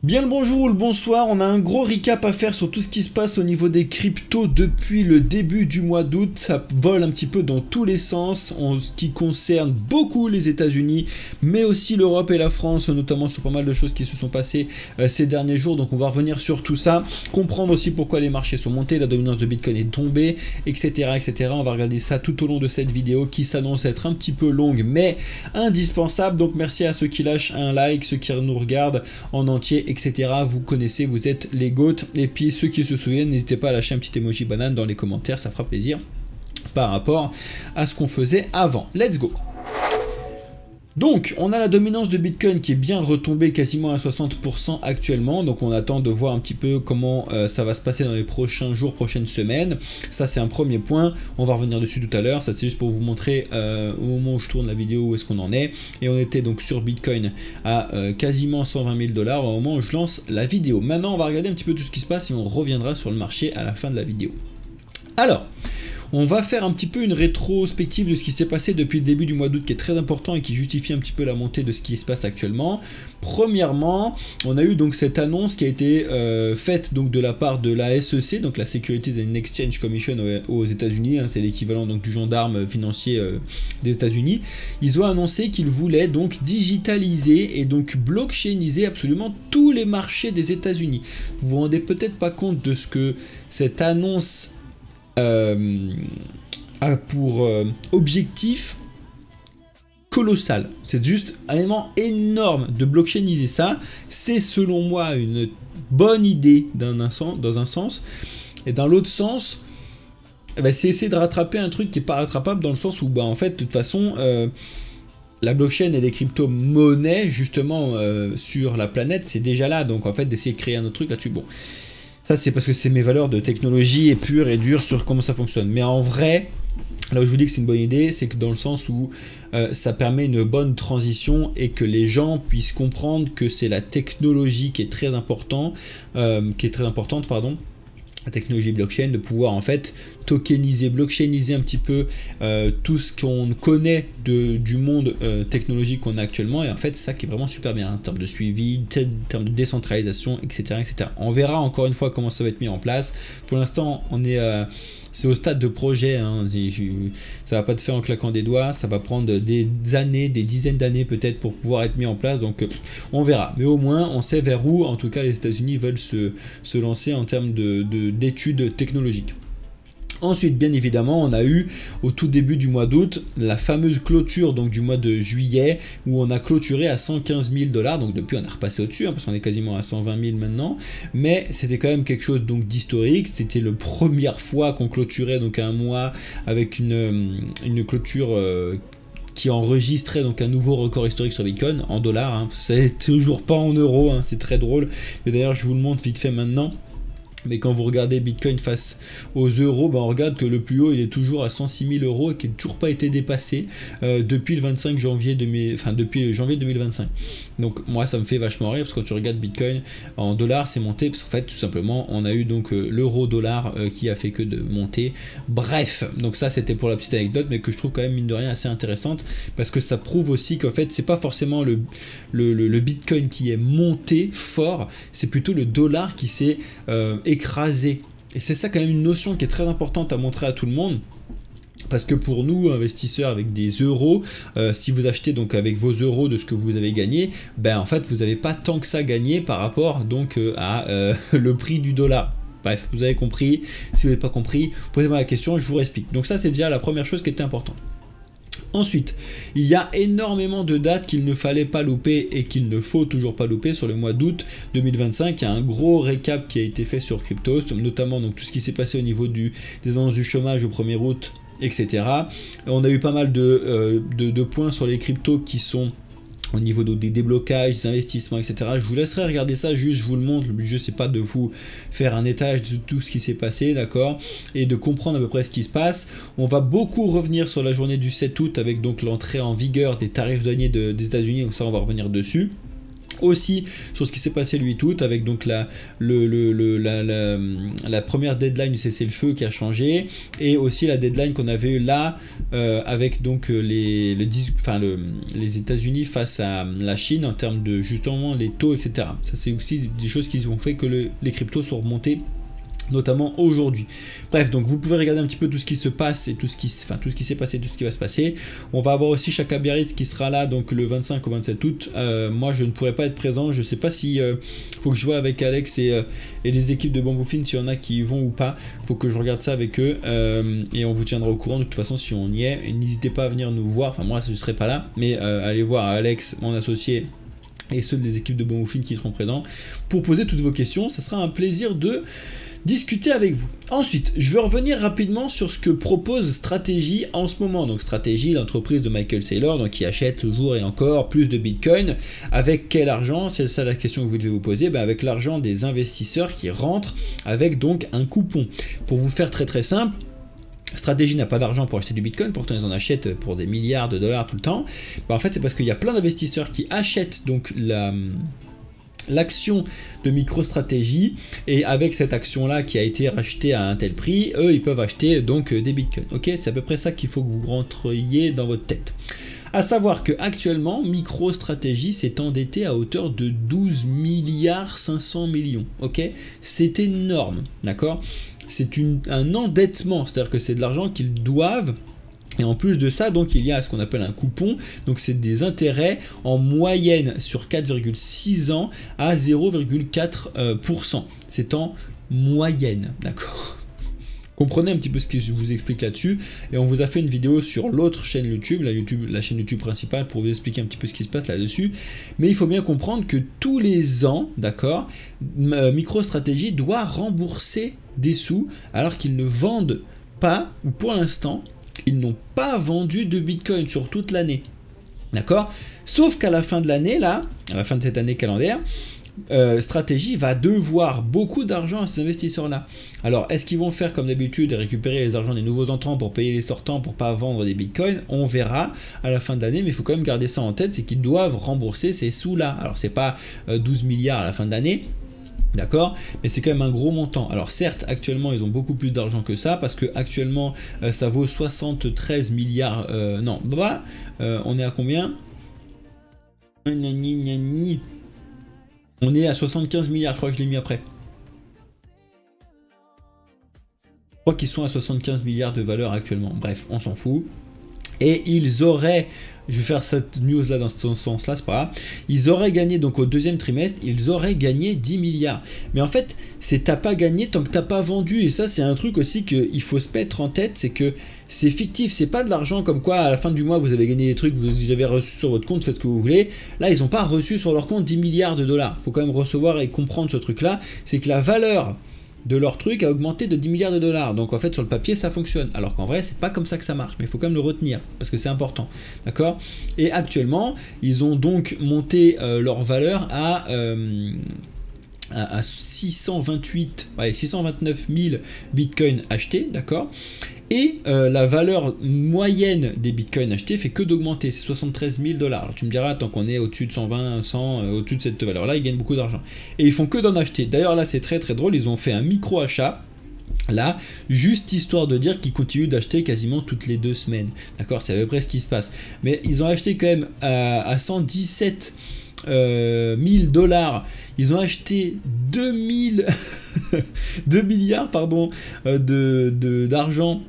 Bien le bonjour ou le bonsoir, on a un gros recap à faire sur tout ce qui se passe au niveau des cryptos depuis le début du mois d'août. Ça vole un petit peu dans tous les sens en ce qui concerne beaucoup les États-Unis, mais aussi l'Europe et la France, notamment sur pas mal de choses qui se sont passées ces derniers jours. Donc on va revenir sur tout ça, comprendre aussi pourquoi les marchés sont montés, la dominance de Bitcoin est tombée, etc., etc. On va regarder ça tout au long de cette vidéo qui s'annonce être un petit peu longue, mais indispensable. Donc merci à ceux qui lâchent un like, ceux qui nous regardent en entier, etc. Vous connaissez, vous êtes les GOAT. Et puis ceux qui se souviennent, n'hésitez pas à lâcher un petit emoji banane dans les commentaires, ça fera plaisir par rapport à ce qu'on faisait avant. Let's go. Donc, on a la dominance de Bitcoin qui est bien retombée quasiment à 60% actuellement. Donc, on attend de voir un petit peu comment ça va se passer dans les prochains jours, prochaines semaines. Ça, c'est un premier point. On va revenir dessus tout à l'heure. Ça, c'est juste pour vous montrer au moment où je tourne la vidéo où est-ce qu'on en est. Et on était donc sur Bitcoin à quasiment 120 000 $ au moment où je lance la vidéo. Maintenant, on va regarder un petit peu tout ce qui se passe et on reviendra sur le marché à la fin de la vidéo. Alors, on va faire un petit peu une rétrospective de ce qui s'est passé depuis le début du mois d'août qui est très important et qui justifie un petit peu la montée de ce qui se passe actuellement. Premièrement, on a eu donc cette annonce qui a été faite donc de la part de la SEC, donc la Securities and Exchange Commission aux États-Unis, hein, c'est l'équivalent donc du gendarme financier des États-Unis. Ils ont annoncé qu'ils voulaient donc digitaliser et donc blockchainiser absolument tous les marchés des États-Unis. Vous vous rendez peut-être pas compte de ce que cette annonce a pour objectif colossal. C'est juste un élément énorme de blockchainiser ça. C'est selon moi une bonne idée dans un sens. Et dans l'autre sens, c'est essayer de rattraper un truc qui n'est pas rattrapable dans le sens où en fait de toute façon la blockchain et les crypto-monnaies justement sur la planète c'est déjà là. Donc en fait d'essayer de créer un autre truc là-dessus. Bon. Ça, c'est parce que c'est mes valeurs de technologie et pure et dure sur comment ça fonctionne. Mais en vrai, là où je vous dis que c'est une bonne idée, c'est que dans le sens où ça permet une bonne transition et que les gens puissent comprendre que c'est la technologie qui est très importante, la technologie blockchain, de pouvoir en fait tokeniser, blockchainiser un petit peu tout ce qu'on connaît du monde technologique qu'on a actuellement, et en fait c'est ça qui est vraiment super bien en termes de suivi, en termes de décentralisation, etc., etc. On verra encore une fois comment ça va être mis en place. Pour l'instant on est c'est au stade de projet, hein. Ça va pas te faire en claquant des doigts, ça va prendre des années, des dizaines d'années peut-être pour pouvoir être mis en place, donc on verra. Mais au moins on sait vers où en tout cas les États-Unis veulent se lancer en termes d'études technologiques. Ensuite, bien évidemment, on a eu au tout début du mois d'août la fameuse clôture donc du mois de juillet où on a clôturé à 115 000 $. Donc depuis, on est repassé au-dessus hein, parce qu'on est quasiment à 120 000 maintenant. Mais c'était quand même quelque chose donc d'historique. C'était la première fois qu'on clôturait donc un mois avec une clôture qui enregistrait donc un nouveau record historique sur Bitcoin en dollars. Hein, c'est toujours pas en euros. Hein, c'est très drôle. Et d'ailleurs, je vous le montre vite fait maintenant. Mais quand vous regardez Bitcoin face aux euros, on regarde que le plus haut il est toujours à 106 000 € et qui n'a toujours pas été dépassé depuis le 25 janvier depuis janvier 2025. Donc moi ça me fait vachement rire parce que quand tu regardes Bitcoin en dollars c'est monté parce qu'en fait tout simplement on a eu donc l'euro dollar qui a fait que de monter. Bref, donc ça c'était pour la petite anecdote mais que je trouve quand même mine de rien assez intéressante parce que ça prouve aussi qu'en fait c'est pas forcément le Bitcoin qui est monté fort, c'est plutôt le dollar qui s'est écrasé. Et c'est ça quand même une notion qui est très importante à montrer à tout le monde. Parce que pour nous, investisseurs avec des euros, si vous achetez donc avec vos euros de ce que vous avez gagné, en fait vous n'avez pas tant que ça gagné par rapport donc à le prix du dollar. Bref, vous avez compris. Si vous n'avez pas compris, posez-moi la question, je vous explique. Donc ça c'est déjà la première chose qui était importante. Ensuite, il y a énormément de dates qu'il ne fallait pas louper et qu'il ne faut toujours pas louper sur le mois d'août 2025. Il y a un gros récap qui a été fait sur Cryptost, notamment donc tout ce qui s'est passé au niveau des annonces du chômage au 1er août, etc. On a eu pas mal de points sur les cryptos qui sont au niveau des déblocages, des investissements, etc. Je vous laisserai regarder ça, juste je vous le montre. Le but du jeu c'est pas de vous faire un étage de tout ce qui s'est passé, d'accord, et de comprendre à peu près ce qui se passe. On va beaucoup revenir sur la journée du 7 août avec donc l'entrée en vigueur des tarifs douaniers des États-Unis, donc ça on va revenir dessus. aussi sur ce qui s'est passé le 8 août avec donc la première deadline du cessez-le-feu qui a changé, et aussi la deadline qu'on avait eu là avec donc les États-Unis face à la Chine en termes de justement les taux, etc. Ça c'est aussi des choses qui ont fait que les cryptos sont remontés, notamment aujourd'hui. Bref, donc vous pouvez regarder un petit peu tout ce qui se passe et tout ce qui s'est passé, tout ce qui va se passer. On va avoir aussi Chaka Biarritz qui sera là donc le 25 au 27 août. Moi je ne pourrai pas être présent, je sais pas si faut que je vois avec Alex et les équipes de Bamboufine s'il y en a qui y vont ou pas. Faut que je regarde ça avec eux et on vous tiendra au courant de toute façon si on y est. Et n'hésitez pas à venir nous voir, enfin moi je ne serai pas là, mais allez voir Alex, mon associé, et ceux des équipes de Bamboufine qui seront présents pour poser toutes vos questions. Ça sera un plaisir de discuter avec vous. Ensuite, je vais revenir rapidement sur ce que propose Strategy en ce moment. Donc Strategy, l'entreprise de Michael Saylor, donc qui achète toujours et encore plus de Bitcoin. Avec quel argent? C'est ça la question que vous devez vous poser. Ben avec l'argent des investisseurs qui rentrent avec donc un coupon. Pour vous faire très très simple, Strategy n'a pas d'argent pour acheter du Bitcoin, pourtant ils en achètent pour des milliards de dollars tout le temps. Ben en fait, c'est parce qu'il y a plein d'investisseurs qui achètent donc l'action de MicroStrategy, et avec cette action là qui a été rachetée à un tel prix, eux ils peuvent acheter donc des bitcoins. Ok, c'est à peu près ça qu'il faut que vous rentriez dans votre tête. À savoir que actuellement MicroStrategy s'est endetté à hauteur de 12 milliards 500 millions. Ok, c'est énorme, d'accord. C'est un endettement, c'est-à-dire que c'est de l'argent qu'ils doivent. Et en plus de ça, donc il y a ce qu'on appelle un coupon, donc c'est des intérêts en moyenne sur 4,6 ans à 0,4%. C'est en moyenne, d'accord? Comprenez un petit peu ce que je vous explique là-dessus, et on vous a fait une vidéo sur l'autre chaîne YouTube, la chaîne YouTube principale, pour vous expliquer un petit peu ce qui se passe là-dessus. Mais il faut bien comprendre que tous les ans, d'accord, MicroStrategy doit rembourser des sous alors qu'ils ne vendent pas, ou pour l'instant, ils n'ont pas vendu de Bitcoin sur toute l'année, d'accord? Sauf qu'à la fin de l'année, là, à la fin de cette année calendaire, Strategy va devoir beaucoup d'argent à ces investisseurs-là. Alors, est-ce qu'ils vont faire comme d'habitude et récupérer les argents des nouveaux entrants pour payer les sortants pour pas vendre des Bitcoins? On verra à la fin de l'année, mais il faut quand même garder ça en tête, c'est qu'ils doivent rembourser ces sous-là. Alors, c'est pas 12 milliards à la fin de l'année, d'accord, mais c'est quand même un gros montant. Alors certes, actuellement ils ont beaucoup plus d'argent que ça, parce que actuellement ça vaut 73 milliards, non, bah, on est à combien? On est à 75 milliards, je crois que je l'ai mis après. Je crois qu'ils sont à 75 milliards de valeur actuellement, bref, on s'en fout. Et ils auraient, je vais faire cette news là dans ce sens là, c'est pas grave, ils auraient gagné donc au deuxième trimestre, ils auraient gagné 10 milliards. Mais en fait, c'est t'as pas gagné tant que t'as pas vendu, et ça c'est un truc aussi qu'il faut se mettre en tête, c'est que c'est fictif, c'est pas de l'argent comme quoi à la fin du mois vous avez gagné des trucs, vous avez reçu sur votre compte, faites ce que vous voulez. Là ils n'ont pas reçu sur leur compte 10 milliards de dollars, faut quand même recevoir et comprendre ce truc là, c'est que la valeur de leur truc a augmenté de 10 milliards de dollars. Donc en fait sur le papier ça fonctionne. Alors qu'en vrai c'est pas comme ça que ça marche. Mais il faut quand même le retenir parce que c'est important. D'accord? Et actuellement ils ont donc monté leur valeur à 629 000 bitcoins achetés. D'accord? Et la valeur moyenne des bitcoins achetés fait que d'augmenter, c'est 73 000 dollars. Alors tu me diras, tant qu'on est au-dessus de 120, 100, au-dessus de cette valeur-là, ils gagnent beaucoup d'argent. Et ils font que d'en acheter. D'ailleurs là c'est très très drôle, ils ont fait un micro-achat, là, juste histoire de dire qu'ils continuent d'acheter quasiment toutes les 2 semaines. D'accord, c'est à peu près ce qui se passe. Mais ils ont acheté quand même à 117 000 dollars, ils ont acheté 2 milliards pardon, d'argent.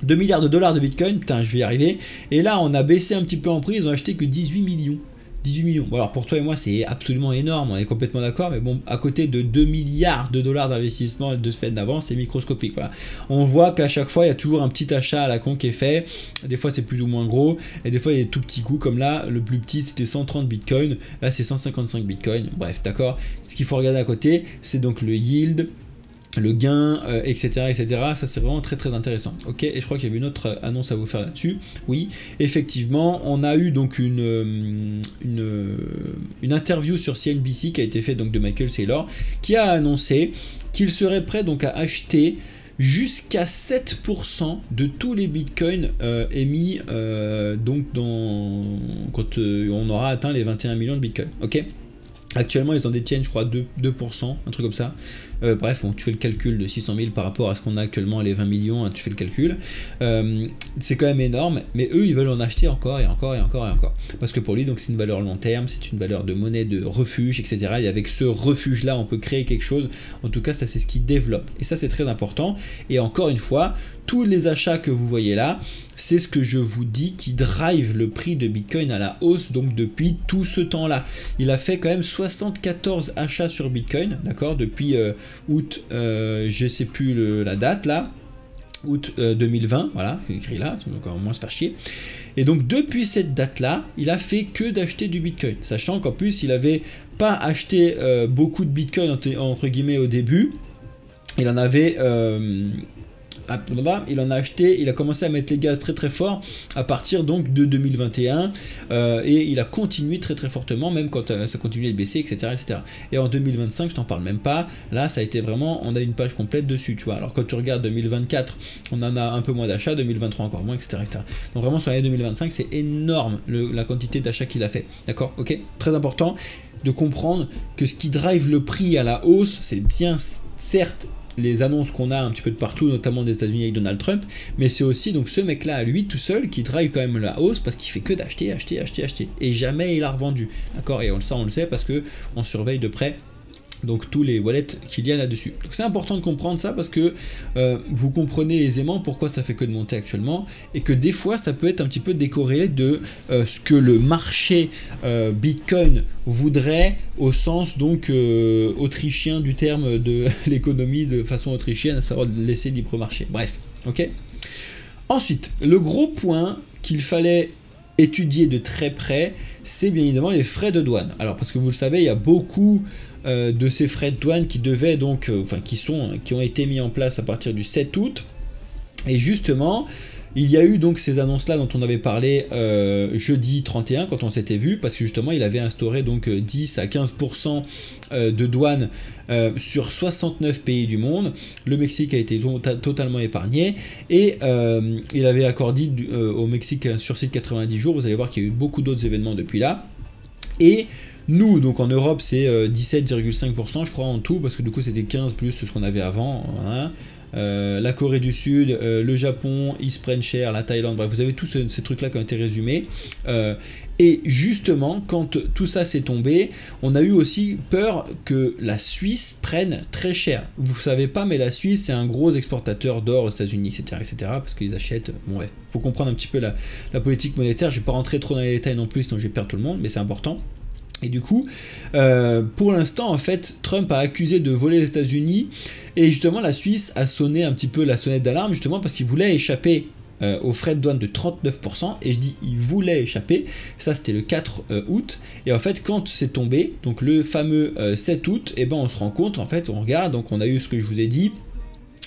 2 milliards de dollars de Bitcoin, putain je vais y arriver, et là on a baissé un petit peu en prix, ils ont acheté que 18 millions. 18 millions. Bon, alors pour toi et moi c'est absolument énorme, on est complètement d'accord, mais bon, à côté de 2 milliards de dollars d'investissement 2 semaines d'avant, c'est microscopique. Voilà. On voit qu'à chaque fois il y a toujours un petit achat à la con qui est fait, des fois c'est plus ou moins gros, et des fois il y a des tout petits coups, comme là, le plus petit c'était 130 bitcoins, là c'est 155 bitcoins, bref, d'accord. Ce qu'il faut regarder à côté, c'est donc le yield, le gain, etc., etc. Ça c'est vraiment très très intéressant. Ok, et je crois qu'il y avait une autre annonce à vous faire là-dessus. Oui, effectivement, on a eu donc une interview sur CNBC qui a été faite donc de Michael Saylor, qui a annoncé qu'il serait prêt donc à acheter jusqu'à 7% de tous les bitcoins émis donc quand on aura atteint les 21 millions de bitcoins. Ok. Actuellement, ils en détiennent, je crois, 2%, un truc comme ça. Bref, bon, tu fais le calcul de 600 000 par rapport à ce qu'on a actuellement, les 20 millions, hein, tu fais le calcul. C'est quand même énorme, mais eux, ils veulent en acheter encore et encore et encore et encore. Parce que pour lui, donc, c'est une valeur long terme, c'est une valeur de monnaie, de refuge, etc. Et avec ce refuge-là, on peut créer quelque chose. En tout cas, ça, c'est ce qu'ils développent. Et ça, c'est très important. Et encore une fois, tous les achats que vous voyez là, c'est ce que je vous dis qui drive le prix de Bitcoin à la hausse, donc depuis tout ce temps-là. Il a fait quand même 74 achats sur Bitcoin, d'accord, depuis août, je sais plus la date là, août 2020, voilà, c'est écrit là, donc au moins se faire chier. Et donc depuis cette date-là, il a fait que d'acheter du Bitcoin, sachant qu'en plus il avait pas acheté beaucoup de Bitcoin entre guillemets au début, il en avait... il en a acheté, il a commencé à mettre les gaz très très fort à partir donc de 2021 et il a continué très très fortement même quand ça continuait de baisser, etc., etc. Et en 2025, je t'en parle même pas, là ça a été vraiment, on a une page complète dessus, tu vois. Alors quand tu regardes 2024, on en a un peu moins d'achats, 2023 encore moins, etc., etc. Donc vraiment sur l'année 2025, c'est énorme la quantité d'achats qu'il a fait, d'accord, ok, très important de comprendre que ce qui drive le prix à la hausse, c'est bien certes les annonces qu'on a un petit peu de partout, notamment des États-Unis avec Donald Trump, mais c'est aussi donc ce mec-là à lui tout seul qui drive quand même la hausse parce qu'il fait que d'acheter, acheter, acheter, acheter, et jamais il a revendu, d'accord. Et ça on le sait parce que on surveille de près donc tous les wallets qu'il y a là-dessus. Donc c'est important de comprendre ça parce que vous comprenez aisément pourquoi ça fait que de monter actuellement et que des fois ça peut être un petit peu décorrélé de ce que le marché Bitcoin voudrait au sens donc autrichien du terme de l'économie de façon autrichienne, à savoir de laisser libre marché. Bref, ok. Ensuite, le gros point qu'il fallait étudier de très près, c'est bien évidemment les frais de douane. Alors parce que vous le savez, il y a beaucoup de ces frais de douane qui devaient donc, qui ont été mis en place à partir du 7 août. Et justement, il y a eu donc ces annonces-là dont on avait parlé jeudi 31 quand on s'était vu, parce que justement il avait instauré donc 10 à 15% de douane sur 69 pays du monde. Le Mexique a été totalement épargné et il avait accordé au Mexique un sursis de 90 jours. Vous allez voir qu'il y a eu beaucoup d'autres événements depuis là. Et nous, donc en Europe, c'est 17,5% je crois en tout, parce que du coup c'était 15 plus ce qu'on avait avant, hein. La Corée du Sud, le Japon, ils se prennent cher, la Thaïlande, bref, vous avez tous ces trucs-là qui ont été résumés. Et justement, quand tout ça s'est tombé, on a eu aussi peur que la Suisse prenne très cher. Vous savez pas, mais la Suisse, c'est un gros exportateur d'or aux États-Unis, etc., etc., parce qu'ils achètent. Bon, ouais, faut comprendre un petit peu la politique monétaire. Je vais pas rentrer trop dans les détails non plus, sinon je vais perdre tout le monde, mais c'est important. Et du coup, pour l'instant, en fait, Trump a accusé de voler les États-Unis et justement la Suisse a sonné un petit peu la sonnette d'alarme justement parce qu'il voulait échapper aux frais de douane de 39%, et je dis il voulait échapper, ça c'était le 4 août, et en fait quand c'est tombé, donc le fameux 7 août, et ben on se rend compte, en fait on regarde, donc on a eu ce que je vous ai dit,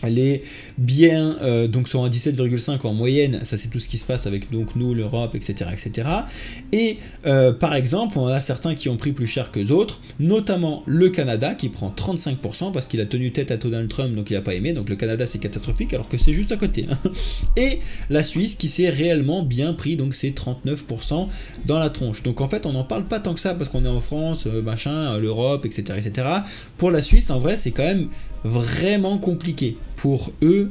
les biens donc sont à 17,5 en moyenne, ça c'est tout ce qui se passe avec donc nous, l'Europe, etc., etc. Et par exemple, on a certains qui ont pris plus cher que d'autres, notamment le Canada qui prend 35% parce qu'il a tenu tête à Donald Trump, donc il n'a pas aimé, donc le Canada c'est catastrophique alors que c'est juste à côté, hein. Et la Suisse qui s'est réellement bien pris, donc c'est 39% dans la tronche. Donc en fait on n'en parle pas tant que ça parce qu'on est en France, machin, l'Europe, etc., etc. Pour la Suisse, en vrai, c'est quand même vraiment compliqué pour eux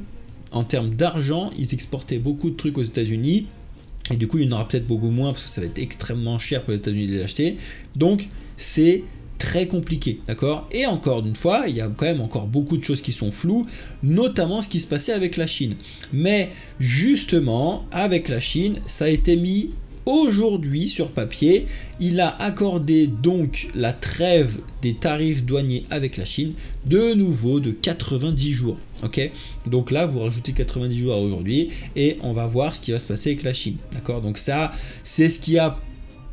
en termes d'argent. Ils exportaient beaucoup de trucs aux États-Unis et du coup il y en aura peut-être beaucoup moins parce que ça va être extrêmement cher pour les États-Unis de les acheter, donc c'est très compliqué, d'accord. Et encore une fois, il y a quand même encore beaucoup de choses qui sont floues, notamment ce qui se passait avec la Chine. Mais justement, avec la Chine, ça a été mis aujourd'hui sur papier. Il a accordé donc la trêve des tarifs douaniers avec la Chine, de nouveau de 90 jours. Ok, donc là vous rajoutez 90 jours à aujourd'hui et on va voir ce qui va se passer avec la Chine. D'accord, donc ça c'est ce qui a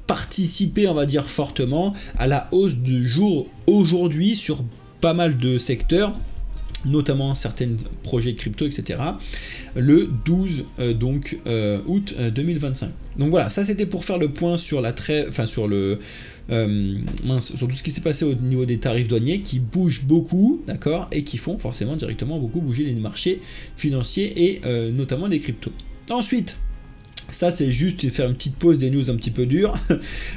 participé, on va dire, fortement à la hausse du jour aujourd'hui sur pas mal de secteurs, notamment certains projets crypto, etc. le 12 août 2025. Donc voilà, ça c'était pour faire le point sur la sur le sur tout ce qui s'est passé au niveau des tarifs douaniers qui bougent beaucoup, d'accord, et qui font forcément directement beaucoup bouger les marchés financiers et notamment les cryptos. Ensuite, Ça, c'est juste faire une petite pause des news un petit peu dures.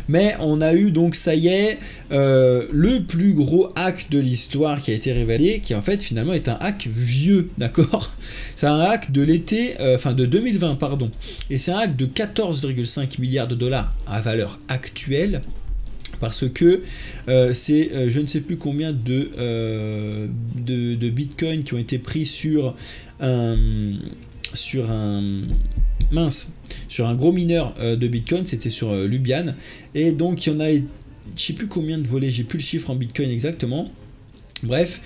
Mais on a eu donc, ça y est, le plus gros hack de l'histoire qui a été révélé, qui en fait finalement est un hack vieux, d'accord? C'est un hack de l'été, de 2020, pardon. Et c'est un hack de 14,5 milliards de dollars à valeur actuelle. Parce que c'est je ne sais plus combien de bitcoins qui ont été pris sur un gros mineur de bitcoin, c'était sur Lubian, et donc il y en a, je sais plus combien de volets, j'ai plus le chiffre en bitcoin exactement, bref.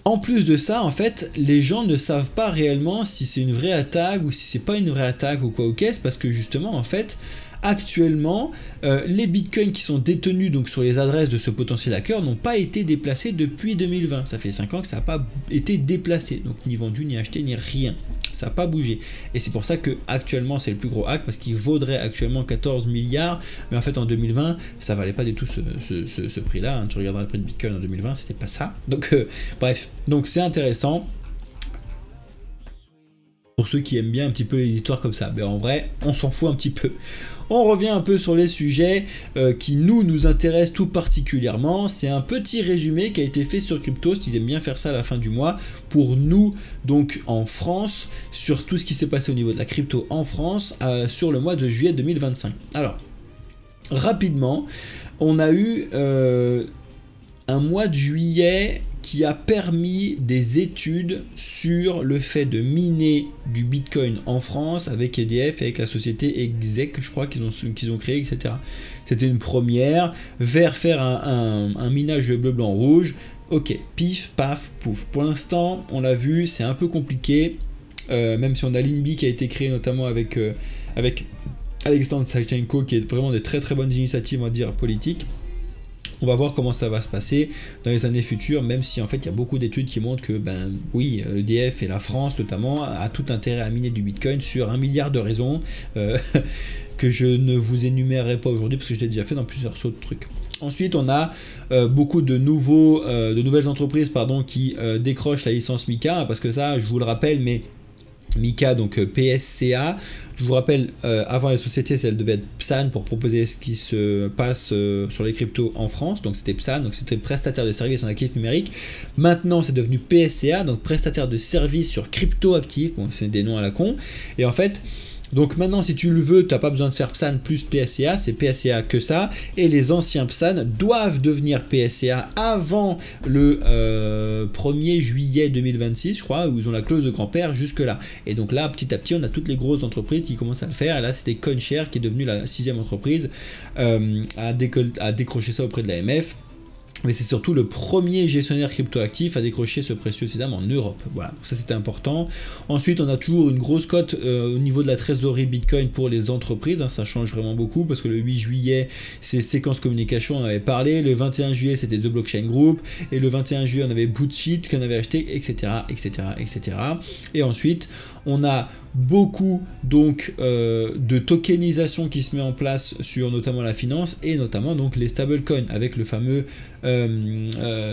En plus de ça, en fait, les gens ne savent pas réellement si c'est une vraie attaque ou si c'est pas une vraie attaque ou quoi ou qu'est-ce, parce que justement, en fait, actuellement, les bitcoins qui sont détenus donc sur les adresses de ce potentiel hacker n'ont pas été déplacés depuis 2020. Ça fait 5 ans que ça n'a pas été déplacé, donc ni vendu, ni acheté, ni rien. Ça n'a pas bougé. Et c'est pour ça que actuellement c'est le plus gros hack, parce qu'il vaudrait actuellement 14 milliards, mais en fait en 2020, ça valait pas du tout ce prix-là. Hein. Tu regarderas le prix de Bitcoin en 2020, c'était pas ça. Donc bref, donc c'est intéressant. Pour ceux qui aiment bien un petit peu les histoires comme ça, mais en vrai, on s'en fout un petit peu. On revient un peu sur les sujets qui nous intéressent tout particulièrement. C'est un petit résumé qui a été fait sur Cryptost. Ils aiment bien faire ça à la fin du mois. Pour nous, donc en France, sur tout ce qui s'est passé au niveau de la crypto en France, sur le mois de juillet 2025. Alors, rapidement, on a eu un mois de juillet qui a permis des études sur le fait de miner du Bitcoin en France avec EDF et avec la société Exec, je crois qu'ils ont créé, etc. C'était une première, vers faire un minage bleu, blanc, rouge. Ok, pif, paf, pouf. Pour l'instant, on l'a vu, c'est un peu compliqué, même si on a l'INBI qui a été créé notamment avec Alexandre Sachenko, qui est vraiment des très très bonnes initiatives, on va dire, politiques. On va voir comment ça va se passer dans les années futures, même si en fait il y a beaucoup d'études qui montrent que oui, EDF et la France notamment a tout intérêt à miner du Bitcoin sur 1 milliard de raisons que je ne vous énumérerai pas aujourd'hui parce que je l'ai déjà fait dans plusieurs autres trucs. Ensuite, on a beaucoup de nouvelles entreprises qui décrochent la licence MiCA, parce que ça, je vous le rappelle, mais MiCA, donc PSCA, je vous rappelle, avant les sociétés, elle devait être PSAN pour proposer ce qui se passe sur les cryptos en France, donc c'était PSAN, donc c'était prestataire de services en actifs numériques. Maintenant, c'est devenu PSCA, donc prestataire de services sur crypto-actifs, bon, c'est des noms à la con, et en fait, donc maintenant, si tu le veux, tu n'as pas besoin de faire PSAN plus PSCA, c'est PSCA que ça, et les anciens PSAN doivent devenir PSCA avant le 1er juillet 2026, je crois, où ils ont la clause de grand-père jusque-là. Et donc là, petit à petit, on a toutes les grosses entreprises qui commencent à le faire, et là, c'était CoinShare qui est devenue la 6e entreprise à décrocher ça auprès de l'AMF. Mais c'est surtout le premier gestionnaire cryptoactif à décrocher ce précieux sédam en Europe. Voilà, ça c'était important. Ensuite, on a toujours une grosse cote au niveau de la trésorerie Bitcoin pour les entreprises. Hein, ça change vraiment beaucoup parce que le 8 juillet, c'est Séquence Communication, on en avait parlé. Le 21 juillet, c'était The Blockchain Group. Et le 21 juillet, on avait Bootsheet qu'on avait acheté, etc., etc., etc. Et ensuite, on a beaucoup donc de tokenisation qui se met en place sur notamment la finance et notamment donc les stablecoins avec le fameux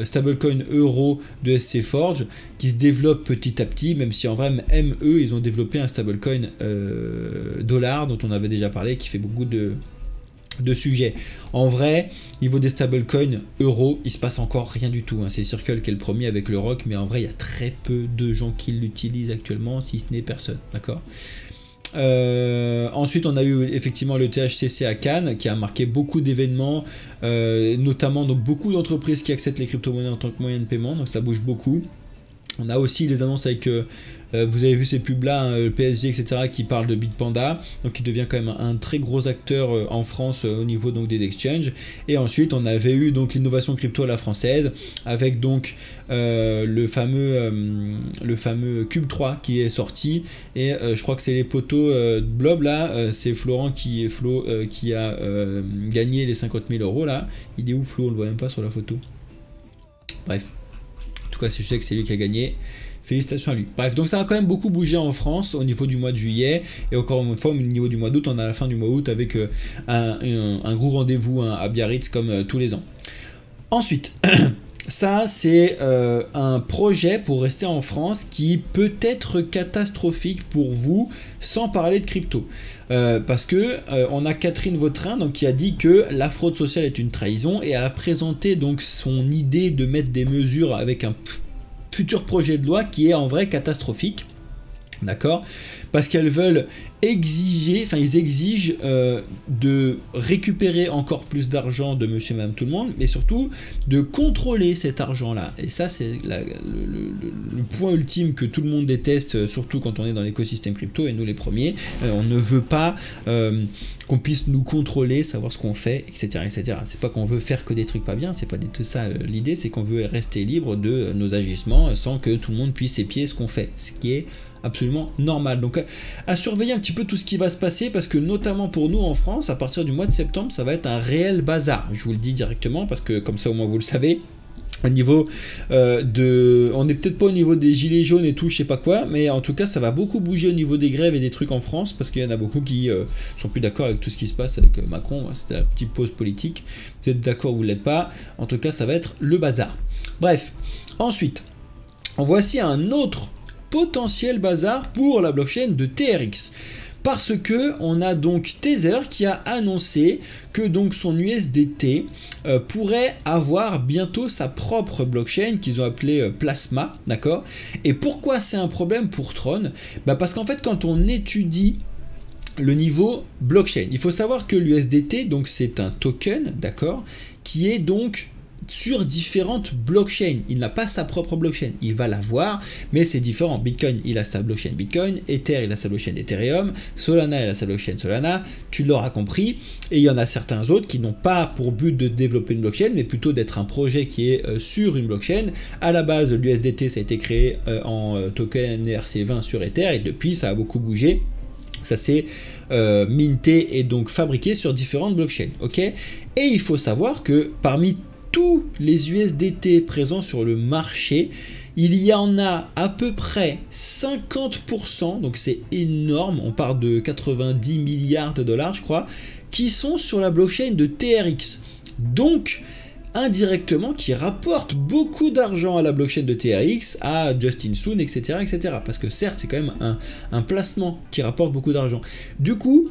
stablecoin euro de SC Forge qui se développe petit à petit, même si en vrai même eux ils ont développé un stablecoin dollar dont on avait déjà parlé qui fait beaucoup de sujets. En vrai, niveau des stablecoins euros, il se passe encore rien du tout. Hein. C'est Circle qui est le premier avec le ROC, mais en vrai, il y a très peu de gens qui l'utilisent actuellement, si ce n'est personne. D'accord. Ensuite, on a eu effectivement le THCC à Cannes qui a marqué beaucoup d'événements, notamment donc beaucoup d'entreprises qui acceptent les crypto-monnaies en tant que moyen de paiement, donc ça bouge beaucoup. On a aussi les annonces avec, vous avez vu ces pubs là, hein, le PSG, etc., qui parlent de Bitpanda, donc qui devient quand même un très gros acteur en France au niveau donc des exchanges. Et ensuite, on avait eu donc l'innovation crypto à la française, avec donc le fameux Cube 3 qui est sorti, et je crois que c'est les poteaux de Blob là, c'est Florent qui a gagné les 50 000 € là. Il est où Flo? On le voit même pas sur la photo. Bref. En tout cas, je sais que c'est lui qui a gagné. Félicitations à lui. Bref, donc ça a quand même beaucoup bougé en France au niveau du mois de juillet. Et encore une fois, au niveau du mois d'août, on a la fin du mois d'août avec un gros rendez-vous à Biarritz comme tous les ans. Ensuite, ça, c'est un projet pour rester en France qui peut être catastrophique pour vous, sans parler de crypto. Parce que on a Catherine Vautrin donc, qui a dit que la fraude sociale est une trahison et elle a présenté donc son idée de mettre des mesures avec un futur projet de loi qui est en vrai catastrophique. D'accord? Parce qu'elles veulent exiger, enfin ils exigent de récupérer encore plus d'argent de monsieur et madame tout le monde, mais surtout de contrôler cet argent-là. Et ça, c'est le point ultime que tout le monde déteste, surtout quand on est dans l'écosystème crypto, et nous les premiers. On ne veut pas qu'on puisse nous contrôler, savoir ce qu'on fait, etc. etc. C'est pas qu'on veut faire que des trucs pas bien, c'est pas du tout ça l'idée, c'est qu'on veut rester libre de nos agissements sans que tout le monde puisse épier ce qu'on fait, ce qui est absolument normal. Donc à surveiller un petit peu tout ce qui va se passer, parce que notamment pour nous en France, à partir du mois de septembre, ça va être un réel bazar. Je vous le dis directement, parce que comme ça au moins vous le savez. Au niveau on n'est peut-être pas au niveau des gilets jaunes et tout, je sais pas quoi, mais en tout cas ça va beaucoup bouger au niveau des grèves et des trucs en France, parce qu'il y en a beaucoup qui sont plus d'accord avec tout ce qui se passe avec Macron. C'était la petite pause politique. Vous êtes d'accord ou vous l'êtes pas, en tout cas ça va être le bazar. Bref, ensuite, voici un autre potentiel bazar pour la blockchain de TRX. Parce que on a donc Tether qui a annoncé que donc son USDT pourrait avoir bientôt sa propre blockchain qu'ils ont appelée Plasma, d'accord? Et pourquoi c'est un problème pour Tron? Parce qu'en fait quand on étudie le niveau blockchain, il faut savoir que l'USDT donc c'est un token, d'accord, qui est donc sur différentes blockchains. Il n'a pas sa propre blockchain, il va l'avoir, mais c'est différent. Bitcoin, il a sa blockchain Bitcoin, Ether, il a sa blockchain Ethereum, Solana, il a sa blockchain Solana, tu l'auras compris, et il y en a certains autres qui n'ont pas pour but de développer une blockchain, mais plutôt d'être un projet qui est sur une blockchain. À la base, l'USDT, ça a été créé en token ERC20 sur Ether, et depuis, ça a beaucoup bougé. Ça s'est minté et donc fabriqué sur différentes blockchains, ok? Et il faut savoir que parmi tous les USDT présents sur le marché, il y en a à peu près 50%, donc c'est énorme, on parle de 90 milliards de dollars je crois, qui sont sur la blockchain de TRX. Donc indirectement qui rapporte beaucoup d'argent à la blockchain de TRX, à Justin Sun, etc. etc. Parce que certes c'est quand même un placement qui rapporte beaucoup d'argent. Du coup,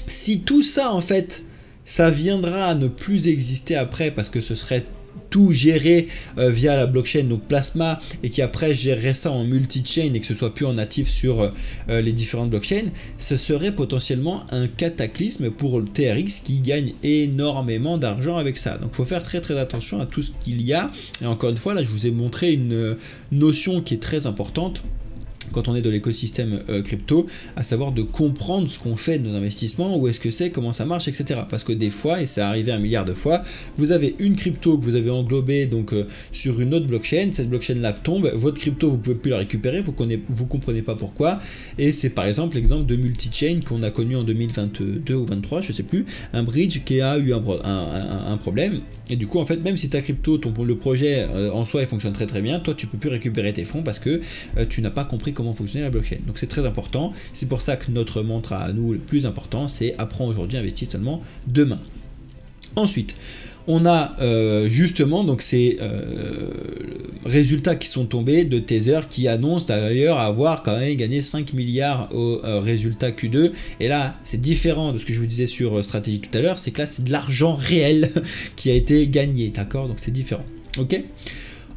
si tout ça en fait ça viendra à ne plus exister après, parce que ce serait tout géré via la blockchain donc Plasma, et qui après gérerait ça en multi-chain et que ce soit plus en natif sur les différentes blockchains, ce serait potentiellement un cataclysme pour le TRX qui gagne énormément d'argent avec ça. Donc il faut faire très très attention à tout ce qu'il y a, et encore une fois là je vous ai montré une notion qui est très importante quand on est de l'écosystème crypto, à savoir de comprendre ce qu'on fait de nos investissements, où est-ce que c'est, comment ça marche, etc. Parce que des fois, et c'est arrivé 1 milliard de fois, vous avez une crypto que vous avez englobée donc, sur une autre blockchain, cette blockchain-là tombe, votre crypto, vous ne pouvez plus la récupérer, vous ne comprenez pas pourquoi, et c'est par exemple l'exemple de multi-chain qu'on a connu en 2022 ou 2023, je ne sais plus, un bridge qui a eu un problème, et du coup, en fait, même si ta crypto, le projet en soi, il fonctionne très très bien, toi, tu ne peux plus récupérer tes fonds parce que tu n'as pas compris comment fonctionnait la blockchain. Donc c'est très important, c'est pour ça que notre mantra à nous le plus important, c'est apprends aujourd'hui, investis seulement demain. Ensuite, on a justement donc ces résultats qui sont tombés de Tether qui annonce d'ailleurs avoir quand même gagné 5 milliards au résultat Q2. Et là, c'est différent de ce que je vous disais sur stratégie tout à l'heure, c'est que là, c'est de l'argent réel qui a été gagné, d'accord? Donc c'est différent, ok?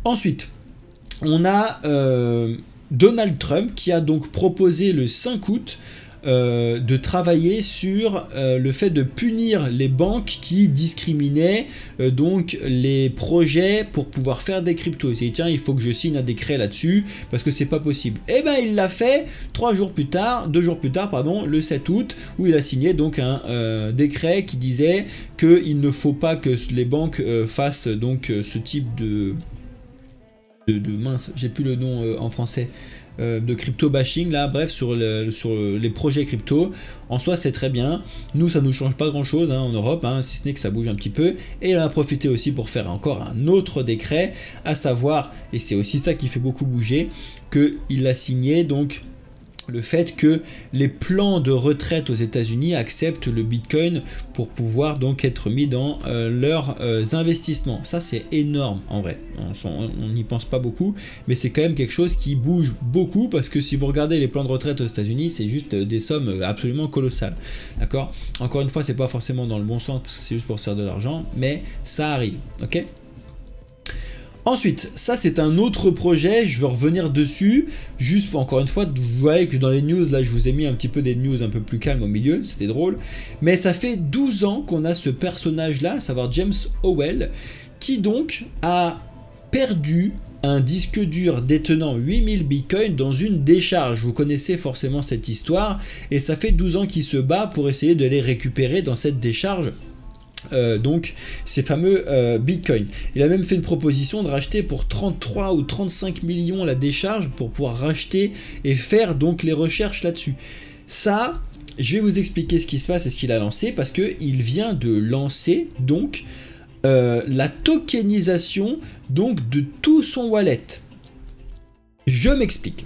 Ensuite, on a Donald Trump qui a donc proposé le 5 août de travailler sur le fait de punir les banques qui discriminaient donc les projets pour pouvoir faire des cryptos. Il dit tiens, il faut que je signe un décret là-dessus parce que c'est pas possible. Et ben il l'a fait 2 jours plus tard, pardon, le 7 août, où il a signé donc un décret qui disait qu'il ne faut pas que les banques fassent donc ce type de mince, j'ai plus le nom en français, de crypto bashing là, bref, sur les projets crypto. En soi c'est très bien, nous ça nous change pas grand chose en Europe, si ce n'est que ça bouge un petit peu, et il en a profité aussi pour faire encore un autre décret, à savoir, et c'est aussi ça qui fait beaucoup bouger, qu'il a signé donc le fait que les plans de retraite aux États-Unis acceptent le Bitcoin pour pouvoir donc être mis dans leurs investissements. Ça, c'est énorme en vrai. On n'y pense pas beaucoup, mais c'est quand même quelque chose qui bouge beaucoup parce que si vous regardez les plans de retraite aux États-Unis, c'est juste des sommes absolument colossales. D'accord? Encore une fois, c'est pas forcément dans le bon sens parce que c'est juste pour se faire de l'argent, mais ça arrive. Ok? Ensuite, ça c'est un autre projet, je vais revenir dessus, juste pour, encore une fois, vous voyez que dans les news, là je vous ai mis un petit peu des news un peu plus calmes au milieu, c'était drôle, mais ça fait 12 ans qu'on a ce personnage-là, à savoir James Howell, qui donc a perdu un disque dur détenant 8000 bitcoins dans une décharge. Vous connaissez forcément cette histoire, et ça fait 12 ans qu'il se bat pour essayer de les récupérer dans cette décharge. Donc ces fameux bitcoins. Il a même fait une proposition de racheter pour 33 ou 35 millions la décharge pour pouvoir racheter et faire donc les recherches là-dessus. Ça, je vais vous expliquer ce qui se passe et ce qu'il a lancé parce qu'il vient de lancer donc la tokenisation donc de tout son wallet. Je m'explique.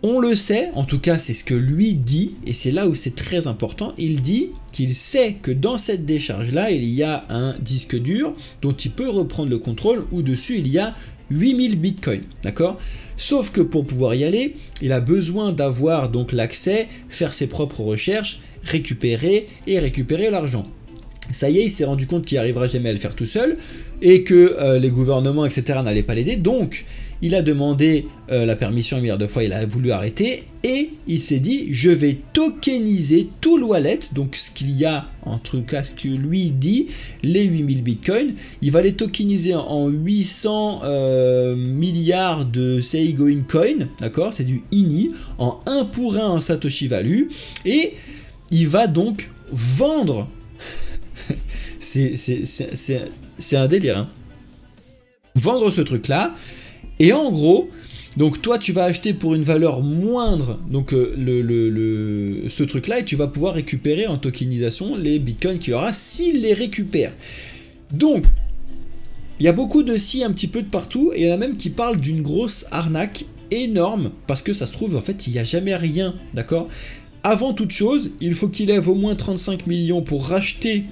On le sait, en tout cas c'est ce que lui dit, et c'est là où c'est très important, il dit qu'il sait que dans cette décharge-là, il y a un disque dur dont il peut reprendre le contrôle, où dessus il y a 8000 bitcoins, d'accord? Sauf que pour pouvoir y aller, il a besoin d'avoir donc l'accès, faire ses propres recherches, récupérer l'argent. Ça y est, il s'est rendu compte qu'il n'arrivera jamais à le faire tout seul, et que les gouvernements, etc. n'allaient pas l'aider, donc il a demandé la permission un milliard de fois, il a voulu arrêter, et il s'est dit, je vais tokeniser tout le wallet, donc ce qu'il y a, en tout cas ce que lui dit, les 8000 bitcoins, il va les tokeniser en 800 milliards de Seigoin coin, d'accord, c'est du INI, en 1 pour 1 en Satoshi Value, et il va donc vendre, c'est un délire, hein. Vendre ce truc-là, et en gros, donc toi tu vas acheter pour une valeur moindre donc ce truc-là et tu vas pouvoir récupérer en tokenisation les bitcoins qu'il y aura s'il les récupère. Donc, il y a beaucoup de si un petit peu de partout et il y en a même qui parlent d'une grosse arnaque énorme parce que ça se trouve en fait il n'y a jamais rien, d'accord? Avant toute chose, il faut qu'il lève au moins 35 millions pour racheter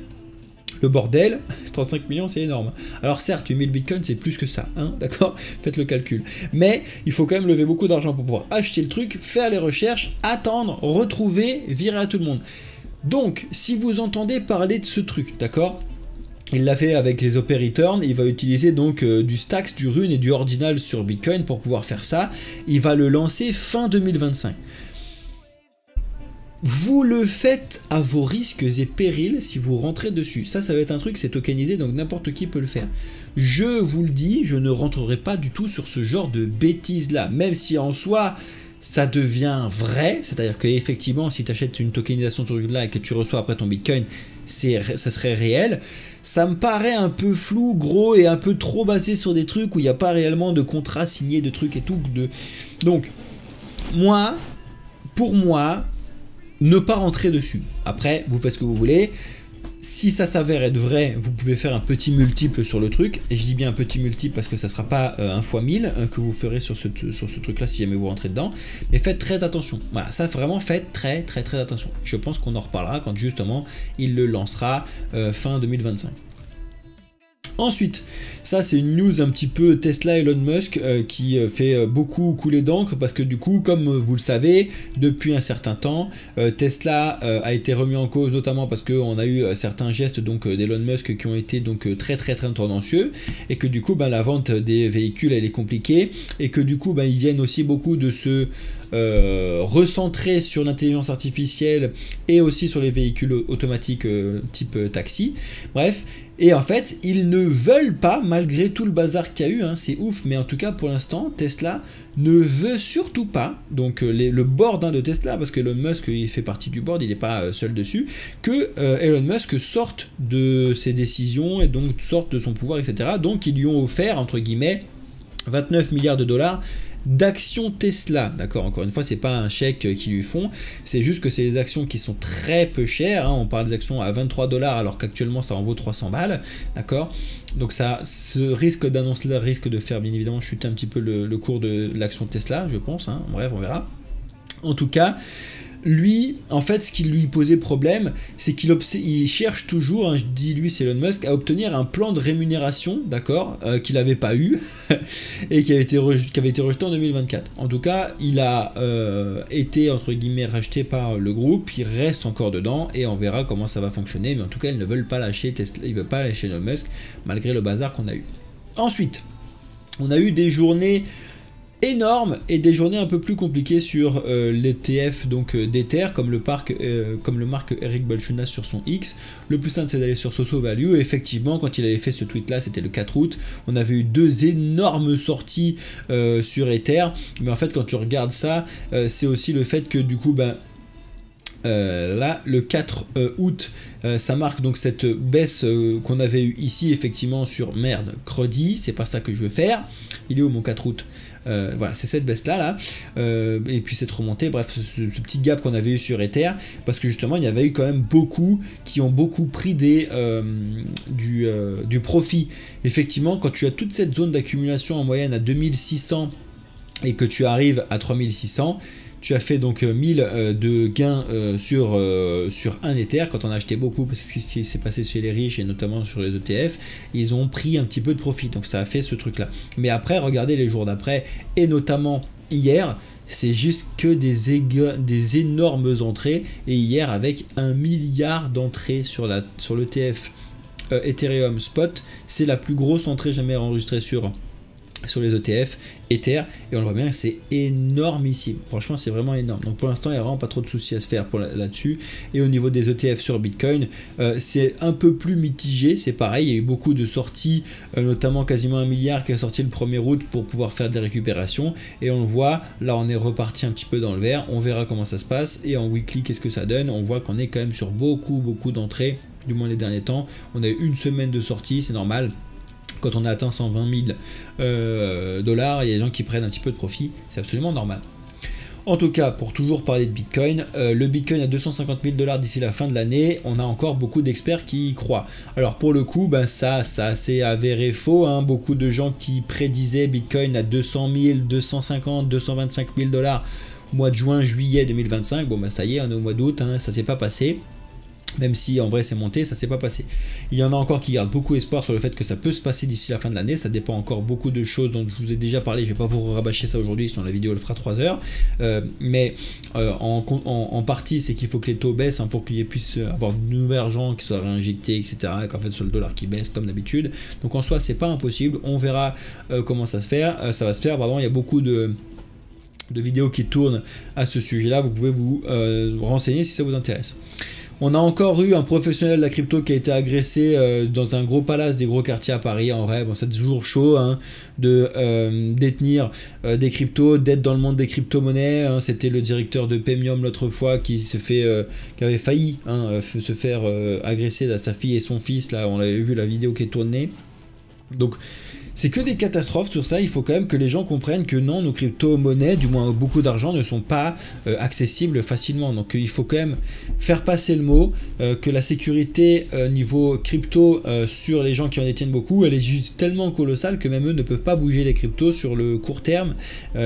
le bordel. 35 millions c'est énorme. Alors certes 8000 bitcoins c'est plus que ça, hein, d'accord, faites le calcul. Mais il faut quand même lever beaucoup d'argent pour pouvoir acheter le truc, faire les recherches, attendre, retrouver, virer à tout le monde. Donc si vous entendez parler de ce truc, d'accord, il l'a fait avec les OP Return, il va utiliser donc du Stacks, du Rune et du Ordinal sur Bitcoin pour pouvoir faire ça. Il va le lancer fin 2025. Vous le faites à vos risques et périls si vous rentrez dessus. Ça va être un truc, c'est tokenisé, donc n'importe qui peut le faire. Je vous le dis, je ne rentrerai pas du tout sur ce genre de bêtises-là, même si en soi, ça devient vrai, c'est-à-dire qu'effectivement, si tu achètes une tokenisation sur là et que tu reçois après ton Bitcoin, ça serait réel. Ça me paraît un peu flou, gros et un peu trop basé sur des trucs où il n'y a pas réellement de contrat signé, de trucs et tout. Donc, pour moi, ne pas rentrer dessus. Après, vous faites ce que vous voulez. Si ça s'avère être vrai, vous pouvez faire un petit multiple sur le truc. Et je dis bien un petit multiple parce que ça ne sera pas 1 x 1000 que vous ferez sur ce truc-là si jamais vous rentrez dedans. Mais faites très attention. Voilà, ça vraiment faites très attention. Je pense qu'on en reparlera quand justement il le lancera fin 2025. Ensuite, ça c'est une news un petit peu Tesla Elon Musk qui fait beaucoup couler d'encre parce que du coup, comme vous le savez, depuis un certain temps, Tesla a été remis en cause notamment parce qu'on a eu certains gestes donc d'Elon Musk qui ont été donc très tendancieux et que du coup la vente des véhicules elle est compliquée et que du coup ils viennent aussi beaucoup de se recentrer sur l'intelligence artificielle et aussi sur les véhicules automatiques type taxi. Bref. Et en fait, ils ne veulent pas, malgré tout le bazar qu'il y a eu, hein, c'est ouf, mais en tout cas pour l'instant, Tesla ne veut surtout pas, donc le board de Tesla, parce que Elon Musk il fait partie du board, il n'est pas seul dessus, que Elon Musk sorte de ses décisions et donc sorte de son pouvoir, etc. Donc ils lui ont offert, entre guillemets, 29 milliards de dollars d'actions Tesla, d'accord, encore une fois c'est pas un chèque qu'ils lui font, c'est juste que c'est des actions qui sont très peu chères, hein. On parle des actions à 23 $ alors qu'actuellement ça en vaut 300 balles, d'accord, donc ça, ce risque d'annonce-là risque de faire bien évidemment chuter un petit peu le cours de l'action Tesla, je pense, hein. Bref on verra. En tout cas, lui, en fait, ce qui lui posait problème, c'est qu'il cherche toujours, hein, je dis lui, c'est Elon Musk, à obtenir un plan de rémunération, d'accord, qu'il n'avait pas eu, et qui avait été rejeté en 2024. En tout cas, il a été, entre guillemets, racheté par le groupe, il reste encore dedans, et on verra comment ça va fonctionner, mais en tout cas, ils ne veulent pas lâcher Tesla, ils ne veulent pas lâcher Elon Musk, malgré le bazar qu'on a eu. Ensuite, on a eu des journées énorme et des journées un peu plus compliquées sur l'ETF donc d'Ether comme le marque Eric Balchunas sur son X. Le plus simple c'est d'aller sur Soso Value et effectivement quand il avait fait ce tweet là c'était le 4 août, on avait eu 2 énormes sorties sur Ether, mais en fait quand tu regardes ça c'est aussi le fait que du coup là le 4 août ça marque donc cette baisse qu'on avait eu ici effectivement sur Credi, c'est pas ça que je veux faire, il est où mon 4 août voilà, c'est cette baisse là, et puis cette remontée, bref, ce petit gap qu'on avait eu sur Ether, parce que justement il y avait eu quand même beaucoup qui ont beaucoup pris du profit. Effectivement, quand tu as toute cette zone d'accumulation en moyenne à 2600 et que tu arrives à 3600, tu as fait donc 1000 de gains sur un Ether quand on a acheté beaucoup, parce que ce qui s'est passé chez les riches et notamment sur les ETF, ils ont pris un petit peu de profit, donc ça a fait ce truc là. Mais après, regardez les jours d'après, et notamment hier, c'est juste que des énormes entrées, et hier avec 1 milliard d'entrées sur l'ETF Ethereum Spot, c'est la plus grosse entrée jamais enregistrée sur les ETF Ether, et on le voit bien, c'est énormissime, franchement c'est vraiment énorme. Donc pour l'instant il n'y a vraiment pas trop de soucis à se faire là-dessus. Et au niveau des ETF sur Bitcoin, c'est un peu plus mitigé, c'est pareil, il y a eu beaucoup de sorties, notamment quasiment 1 milliard qui est sorti le 1er août pour pouvoir faire des récupérations, et on le voit, là on est reparti un petit peu dans le vert, on verra comment ça se passe, et en weekly qu'est-ce que ça donne, on voit qu'on est quand même sur beaucoup d'entrées, du moins les derniers temps, on a eu une semaine de sortie, c'est normal. Quand on a atteint 120 000 dollars, il y a des gens qui prennent un petit peu de profit, c'est absolument normal. En tout cas, pour toujours parler de Bitcoin, le Bitcoin à 250 000 dollars d'ici la fin de l'année, on a encore beaucoup d'experts qui y croient. Alors pour le coup, ça s'est avéré faux, hein. Beaucoup de gens qui prédisaient Bitcoin à 200 000, 250, 225 000 dollars au mois de juin, juillet 2025, ça y est, on est au mois d'août, hein, ça s'est pas passé. Même si en vrai c'est monté, ça s'est pas passé. Il y en a encore qui gardent beaucoup espoir sur le fait que ça peut se passer d'ici la fin de l'année. Ça dépend encore beaucoup de choses dont je vous ai déjà parlé. Je vais pas vous rabâcher ça aujourd'hui, sinon la vidéo elle fera 3 heures. Mais en partie, c'est qu'il faut que les taux baissent, hein, pour qu'il puisse avoir de nouvel argent qui soit réinjecté, etc. Qu'en fait sur le dollar qui baisse comme d'habitude. Donc en soi, c'est pas impossible. On verra comment ça va se faire. Il y a beaucoup de vidéos qui tournent à ce sujet-là. Vous pouvez vous renseigner si ça vous intéresse. On a encore eu un professionnel de la crypto qui a été agressé dans un gros palace des gros quartiers à Paris. En vrai, c'est toujours chaud, hein, de détenir des cryptos, d'être dans le monde des crypto-monnaies. Hein. C'était le directeur de Pemium l'autre fois qui avait failli, hein, se faire agresser de sa fille et son fils. Là, on avait vu la vidéo qui est tournée. Donc c'est que des catastrophes sur ça. Il faut quand même que les gens comprennent que non, nos crypto-monnaies, du moins beaucoup d'argent, ne sont pas accessibles facilement. Donc il faut quand même faire passer le mot que la sécurité niveau crypto sur les gens qui en détiennent beaucoup, elle est juste tellement colossale que même eux ne peuvent pas bouger les cryptos sur le court terme.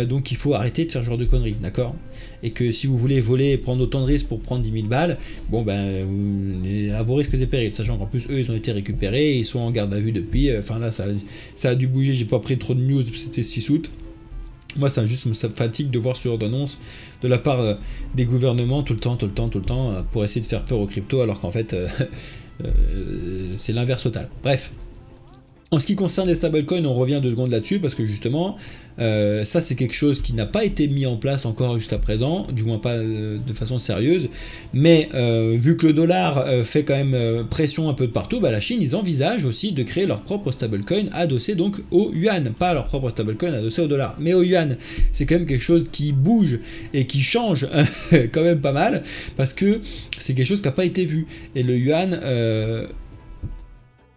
Donc il faut arrêter de faire ce genre de conneries, d'accord? Et que si vous voulez voler et prendre autant de risques pour prendre 10 000 balles, à vos risques et périls, sachant qu'en plus eux ils ont été récupérés, ils sont en garde à vue depuis, enfin là ça a dû bouger, j'ai pas pris trop de news, c'était 6 août. Moi ça me fatigue de voir ce genre d'annonce de la part des gouvernements tout le temps pour essayer de faire peur aux cryptos, alors qu'en fait c'est l'inverse total. Bref. En ce qui concerne les stablecoins, on revient 2 secondes là-dessus parce que justement, ça c'est quelque chose qui n'a pas été mis en place encore jusqu'à présent, du moins pas de façon sérieuse, mais vu que le dollar fait quand même pression un peu de partout, la Chine, ils envisagent aussi de créer leur propre stablecoin adossé donc au yuan, pas leur propre stablecoin adossé au dollar, mais au yuan. C'est quand même quelque chose qui bouge et qui change quand même pas mal, parce que c'est quelque chose qui n'a pas été vu, et le yuan...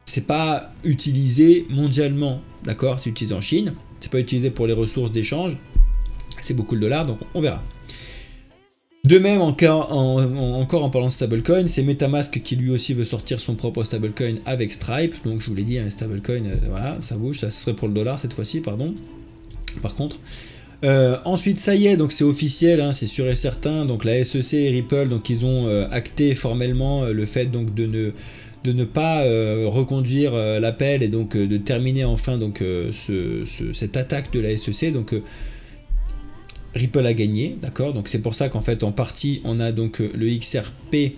c'est pas utilisé mondialement, d'accord? C'est utilisé en Chine, c'est pas utilisé pour les ressources d'échange, c'est beaucoup le dollar, donc on verra. De même, encore en parlant de stablecoin, c'est MetaMask qui lui aussi veut sortir son propre stablecoin avec Stripe, donc je vous l'ai dit, un stablecoin, voilà, ça bouge, ça serait pour le dollar cette fois-ci, pardon, par contre. Ensuite, ça y est, donc c'est officiel, hein, c'est sûr et certain. Donc la SEC et Ripple, donc ils ont acté formellement le fait donc de ne pas reconduire l'appel et donc de terminer enfin donc cette attaque de la SEC. Donc Ripple a gagné, d'accord. Donc c'est pour ça qu'en fait en partie on a donc le XRP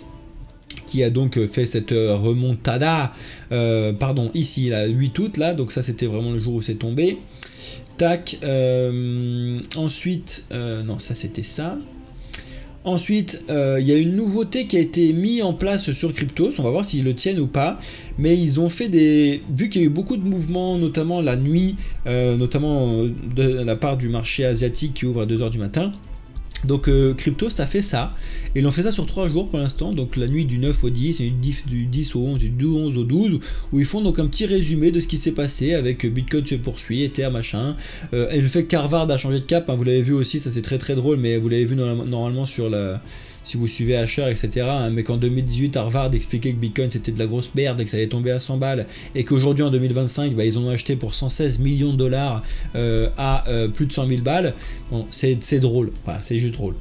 qui a donc fait cette remontada, pardon, ici, la 8 août, là, donc ça c'était vraiment le jour où c'est tombé. Tac, ensuite, non, ça c'était ça. Ensuite, il y a une nouveauté qui a été mise en place sur Cryptos, on va voir s'ils le tiennent ou pas, mais ils ont fait des... Vu qu'il y a eu beaucoup de mouvements, notamment la nuit, notamment de la part du marché asiatique qui ouvre à 2 h du matin, donc Cryptos a fait ça, et ils ont fait ça sur 3 jours pour l'instant, donc la nuit du 9 au 10, et du 10 au 11, du 11 au 12, où ils font donc un petit résumé de ce qui s'est passé avec Bitcoin se poursuit, Ether machin, et le fait qu'Harvard a changé de cap, hein, vous l'avez vu aussi, ça c'est très très drôle, mais vous l'avez vu normalement sur la... Si vous suivez Asher, etc., hein, mais qu'en 2018, Harvard expliquait que Bitcoin c'était de la grosse merde et que ça allait tomber à 100 balles, et qu'aujourd'hui en 2025, bah, ils en ont acheté pour 116 millions de dollars à plus de 100 000 balles. Bon, c'est drôle, voilà, c'est juste drôle.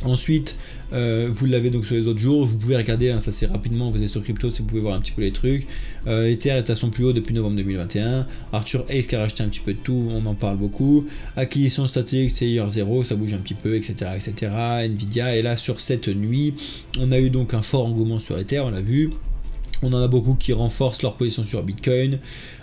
Ensuite, vous l'avez donc sur les autres jours, vous pouvez regarder, hein, ça c'est rapidement, vous êtes sur Crypto, vous pouvez voir un petit peu les trucs. Ether est à son plus haut depuis novembre 2021. Arthur Hayes qui a racheté un petit peu de tout, on en parle beaucoup. Acquisition statique, c'est hier 0, ça bouge un petit peu, etc., etc. Nvidia, et là sur cette nuit, on a eu donc un fort engouement sur Ether, on l'a vu. On en a beaucoup qui renforcent leur position sur Bitcoin,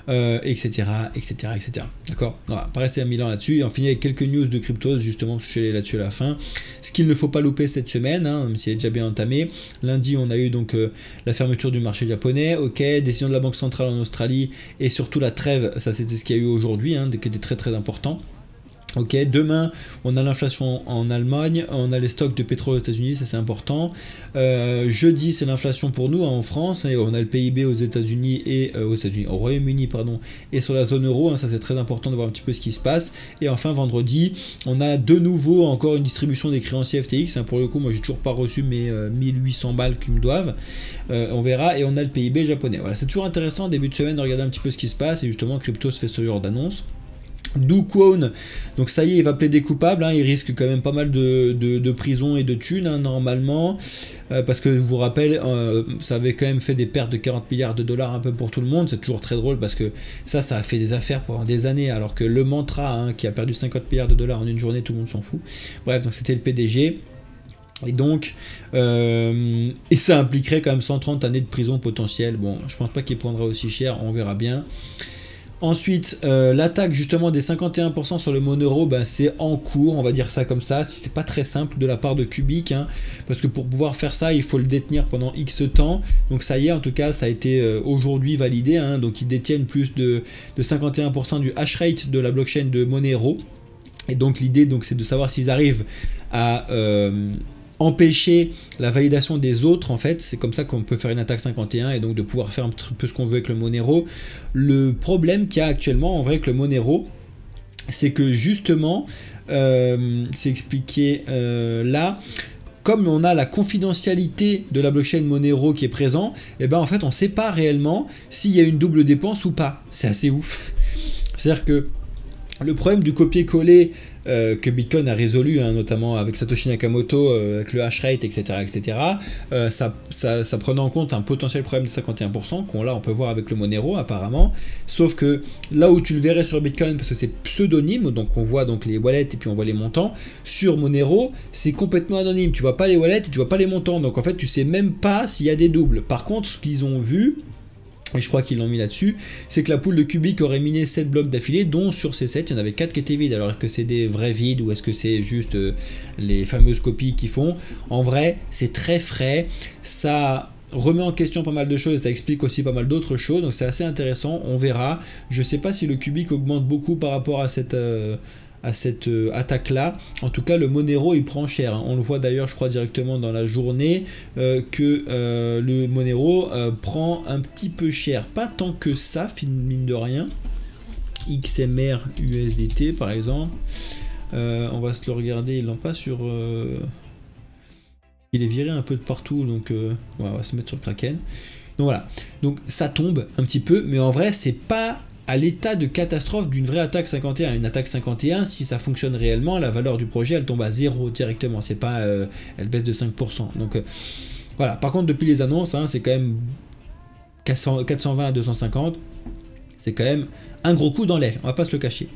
etc., etc., etc. D'accord. On va pas rester à 1000 ans là-dessus. Et on finit avec quelques news de cryptos, justement, parce que je suis allé là-dessus à la fin. Ce qu'il ne faut pas louper cette semaine, hein, même s'il est déjà bien entamé. Lundi, on a eu donc la fermeture du marché japonais. Ok, décision de la Banque centrale en Australie, et surtout la trêve, ça c'était ce qu'il y a eu aujourd'hui, hein, qui était très très important. Ok, demain on a l'inflation en Allemagne, on a les stocks de pétrole aux États-Unis, ça c'est important. Jeudi c'est l'inflation pour nous, hein, en France, hein, on a le PIB aux États-Unis et au Royaume-Uni, pardon, et sur la zone euro, hein, ça c'est très important de voir un petit peu ce qui se passe. Et enfin vendredi, on a de nouveau encore une distribution des créanciers FTX, hein, pour le coup moi j'ai toujours pas reçu mes 1800 balles qu'ils me doivent, on verra. Et on a le PIB japonais. Voilà, c'est toujours intéressant en début de semaine de regarder un petit peu ce qui se passe, et justement Cryptos fait ce genre d'annonce. Do Kwon, donc ça y est, il va plaider coupable, hein, il risque quand même pas mal de prison et de thunes, hein, normalement, parce que je vous rappelle, ça avait quand même fait des pertes de 40 milliards de dollars un peu pour tout le monde. C'est toujours très drôle parce que ça a fait des affaires pendant des années, alors que le Mantra, hein, qui a perdu 50 milliards de dollars en une journée, tout le monde s'en fout. Bref, donc c'était le PDG. Et donc, et ça impliquerait quand même 130 années de prison potentielle. Bon, je pense pas qu'il prendra aussi cher, on verra bien. Ensuite, l'attaque justement des 51% sur le Monero, ben, c'est en cours, on va dire ça comme ça. C'est pas très simple de la part de Cubic, hein, parce que pour pouvoir faire ça, il faut le détenir pendant X temps. Donc ça y est, en tout cas, ça a été aujourd'hui validé, hein, donc ils détiennent plus de 51% du hash rate de la blockchain de Monero. Et donc l'idée, donc, c'est de savoir s'ils arrivent à empêcher la validation des autres. En fait, c'est comme ça qu'on peut faire une attaque 51 et donc de pouvoir faire un peu ce qu'on veut avec le Monero. Le problème qu'il y a actuellement en vrai avec le Monero, c'est que justement, c'est expliqué là, comme on a la confidentialité de la blockchain Monero qui est présent, et ben en fait on ne sait pas réellement s'il y a une double dépense ou pas. C'est assez ouf. C'est-à-dire que le problème du copier-coller que Bitcoin a résolu, hein, notamment avec Satoshi Nakamoto, avec le hash rate, etc., ça prenait en compte un potentiel problème de 51%, on peut voir avec le Monero apparemment, sauf que là où tu le verrais sur Bitcoin, parce que c'est pseudonyme, donc on voit donc les wallets et puis on voit les montants, sur Monero, c'est complètement anonyme, tu vois pas les wallets et tu vois pas les montants, donc en fait tu sais même pas s'il y a des doubles. Par contre, ce qu'ils ont vu, et je crois qu'ils l'ont mis là-dessus, c'est que la pool de Cubic aurait miné 7 blocs d'affilée, dont sur ces 7, il y en avait 4 qui étaient vides. Alors est-ce que c'est des vrais vides ou est-ce que c'est juste les fameuses copies qu'ils font? En vrai, c'est très frais, ça remet en question pas mal de choses, ça explique aussi pas mal d'autres choses, donc c'est assez intéressant, on verra. Je sais pas si le Cubic augmente beaucoup par rapport à cette attaque là. En tout cas le Monero il prend cher, hein. On le voit d'ailleurs je crois directement dans la journée que le Monero prend un petit peu cher, pas tant que ça mine de rien. XMR USDT par exemple, on va se le regarder, ils l'ont pas sur il est viré un peu de partout, donc on va se mettre sur Kraken. Donc voilà, donc ça tombe un petit peu, mais en vrai c'est pas à l'état de catastrophe d'une vraie attaque 51. Une attaque 51, si ça fonctionne réellement, la valeur du projet elle tombe à 0 directement, c'est pas elle baisse de 5%. Donc voilà, par contre depuis les annonces, hein, c'est quand même 420 à 250, c'est quand même un gros coup dans l'aile, on va pas se le cacher.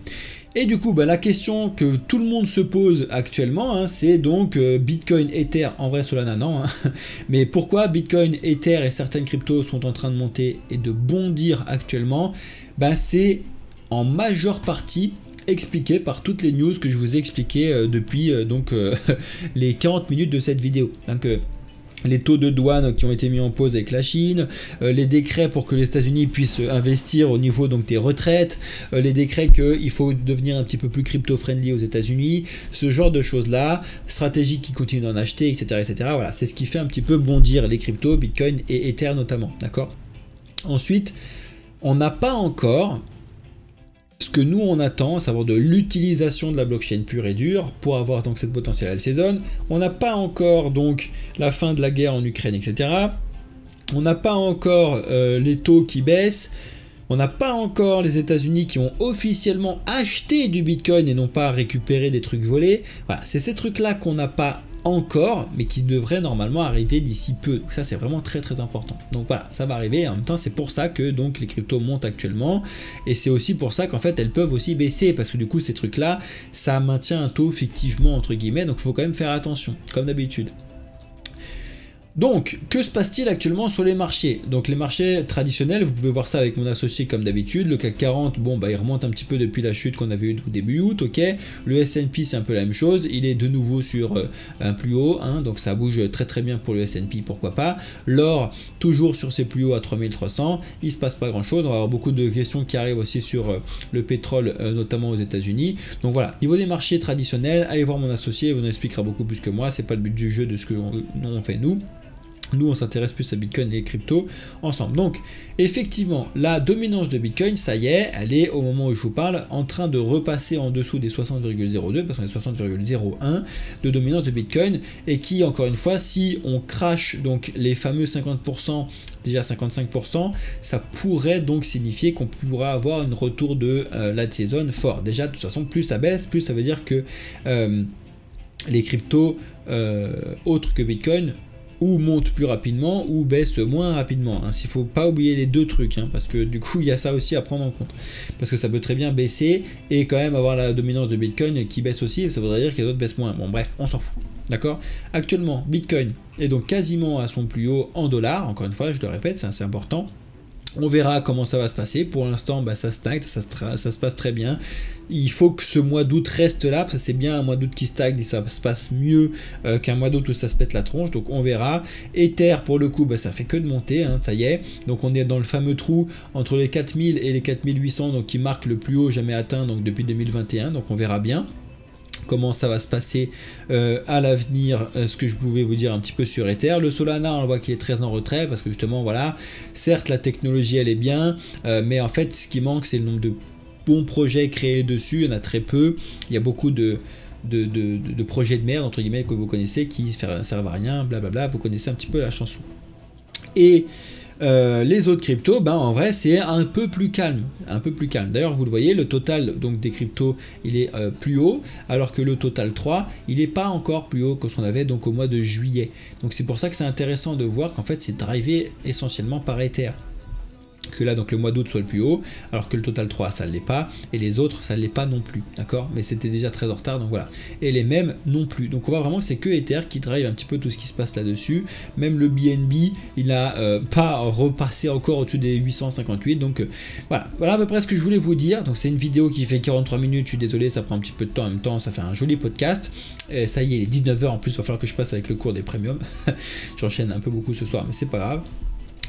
Et du coup, la question que tout le monde se pose actuellement, hein, c'est donc Bitcoin, Ether, en vrai Solana non, hein, mais pourquoi Bitcoin, Ether et certaines cryptos sont en train de monter et de bondir actuellement? C'est en majeure partie expliqué par toutes les news que je vous ai expliquées depuis les 40 minutes de cette vidéo. Donc, les taux de douane qui ont été mis en pause avec la Chine, les décrets pour que les États-Unis puissent investir au niveau donc des retraites, les décrets qu'il faut devenir un petit peu plus crypto-friendly aux États-Unis, ce genre de choses-là, stratégie qui continue d'en acheter, etc., etc. Voilà, c'est ce qui fait un petit peu bondir les cryptos, Bitcoin et Ether notamment, d'accord? Ensuite, on n'a pas encore ce que nous on attend, à savoir de l'utilisation de la blockchain pure et dure pour avoir donc cette potentielle saison. On n'a pas encore donc la fin de la guerre en Ukraine, etc. On n'a pas encore les taux qui baissent. On n'a pas encore les États-Unis qui ont officiellement acheté du Bitcoin et non pas récupéré des trucs volés. Voilà, c'est ces trucs-là qu'on n'a pas encore, mais qui devraient normalement arriver d'ici peu. Donc ça, c'est vraiment très très important. Donc voilà, ça va arriver. En même temps, c'est pour ça que donc les cryptos montent actuellement, et c'est aussi pour ça qu'en fait elles peuvent aussi baisser, parce que du coup ces trucs-là, ça maintient un taux fictivement entre guillemets. Donc il faut quand même faire attention, comme d'habitude. Donc, que se passe-t-il actuellement sur les marchés? Donc les marchés traditionnels, vous pouvez voir ça avec mon associé comme d'habitude. Le CAC 40, bon il remonte un petit peu depuis la chute qu'on avait eue début août, ok. Le S&P c'est un peu la même chose, il est de nouveau sur un plus haut, hein, donc ça bouge très très bien pour le S&P, pourquoi pas. L'or, toujours sur ses plus hauts à 3300, il se passe pas grand chose. On va avoir beaucoup de questions qui arrivent aussi sur le pétrole, notamment aux États-Unis. Donc voilà, niveau des marchés traditionnels, allez voir mon associé, il vous en expliquera beaucoup plus que moi, c'est pas le but du jeu de ce que on fait nous. Nous, on s'intéresse plus à Bitcoin et les cryptos ensemble. Donc, effectivement, la dominance de Bitcoin, ça y est, elle est, au moment où je vous parle, en train de repasser en dessous des 60,02, parce qu'on est 60,01 de dominance de Bitcoin, et qui, encore une fois, si on crache donc les fameux 50%, déjà 55%, ça pourrait donc signifier qu'on pourra avoir un retour de la saison fort. Déjà, de toute façon, plus ça baisse, plus ça veut dire que les cryptos autres que Bitcoin ou monte plus rapidement ou baisse moins rapidement. Il ne faut pas oublier les deux trucs, parce que du coup il y a ça aussi à prendre en compte. Parce que ça peut très bien baisser et quand même avoir la dominance de Bitcoin qui baisse aussi, et ça voudrait dire que les autres baissent moins. Bon bref, on s'en fout. D'accord? Actuellement, Bitcoin est donc quasiment à son plus haut en dollars. Encore une fois, je le répète, c'est assez important. On verra comment ça va se passer. Pour l'instant, ça stagne, ça se passe très bien. Il faut que ce mois d'août reste là, parce que c'est bien un mois d'août qui stagne et ça se passe mieux qu'un mois d'août où ça se pète la tronche. Donc on verra. Ether, pour le coup, ça fait que de monter, ça y est. Donc on est dans le fameux trou entre les 4000 et les 4800, donc qui marque le plus haut jamais atteint donc depuis 2021. Donc on verra bien comment ça va se passer à l'avenir, ce que je pouvais vous dire un petit peu sur Ether. Le Solana, on voit qu'il est très en retrait, parce que justement, voilà, certes la technologie elle est bien, mais en fait ce qui manque c'est le nombre de bons projets créés dessus. Il y en a très peu, il y a beaucoup de projets de merde entre guillemets que vous connaissez qui servent à rien, blablabla, vous connaissez un petit peu la chanson. Et les autres cryptos, en vrai c'est un peu plus calme, D'ailleurs vous le voyez, le total donc des cryptos il est plus haut, alors que le total 3 il n'est pas encore plus haut que ce qu'on avait donc au mois de juillet. Donc c'est pour ça que c'est intéressant de voir qu'en fait c'est drivé essentiellement par Ether. Que là donc le mois d'août soit le plus haut, alors que le total 3 ça ne l'est pas, et les autres ça ne l'est pas non plus, d'accord, mais c'était déjà très en retard, donc voilà, et les mêmes non plus. Donc on voit vraiment que c'est que Ether qui drive un petit peu tout ce qui se passe là dessus. Même le BNB il n'a pas repassé encore au-dessus des 858, donc voilà à peu près ce que je voulais vous dire. Donc c'est une vidéo qui fait 43 minutes, je suis désolé, ça prend un petit peu de temps, en même temps ça fait un joli podcast. Et ça y est, il est 19h en plus, il va falloir que je passe avec le cours des premiums. J'enchaîne un peu beaucoup ce soir, mais c'est pas grave.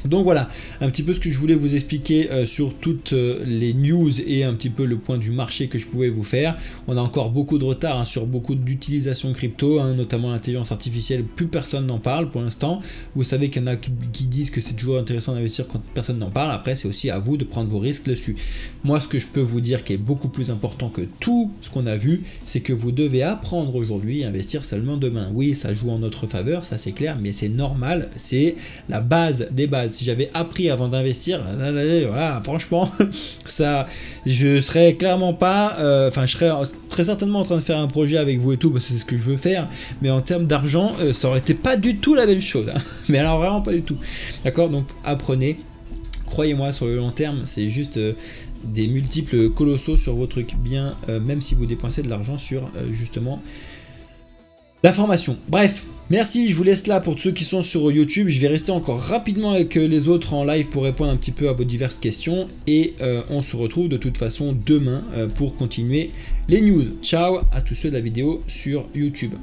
Donc voilà, un petit peu ce que je voulais vous expliquer sur toutes les news et un petit peu le point du marché que je pouvais vous faire. On a encore beaucoup de retard sur beaucoup d'utilisation crypto, notamment l'intelligence artificielle, plus personne n'en parle pour l'instant. Vous savez qu'il y en a qui disent que c'est toujours intéressant d'investir quand personne n'en parle. Après, c'est aussi à vous de prendre vos risques dessus. Moi, ce que je peux vous dire qui est beaucoup plus important que tout ce qu'on a vu, c'est que vous devez apprendre aujourd'hui et investir seulement demain. Oui, ça joue en notre faveur, ça c'est clair, mais c'est normal, c'est la base des bases. si j'avais appris avant d'investir, voilà, franchement, ça, je serais clairement pas, enfin, je serais très certainement en train de faire un projet avec vous et tout, parce que c'est ce que je veux faire, mais en termes d'argent, ça aurait été pas du tout la même chose, hein. Mais alors vraiment pas du tout, d'accord? Donc apprenez, croyez-moi, sur le long terme, c'est juste des multiples colossaux sur vos trucs, bien, même si vous dépensez de l'argent sur, justement, la formation. Bref, merci, je vous laisse là pour ceux qui sont sur YouTube. Je vais rester encore rapidement avec les autres en live pour répondre un petit peu à vos diverses questions. Et on se retrouve de toute façon demain pour continuer les news. Ciao à tous ceux de la vidéo sur YouTube.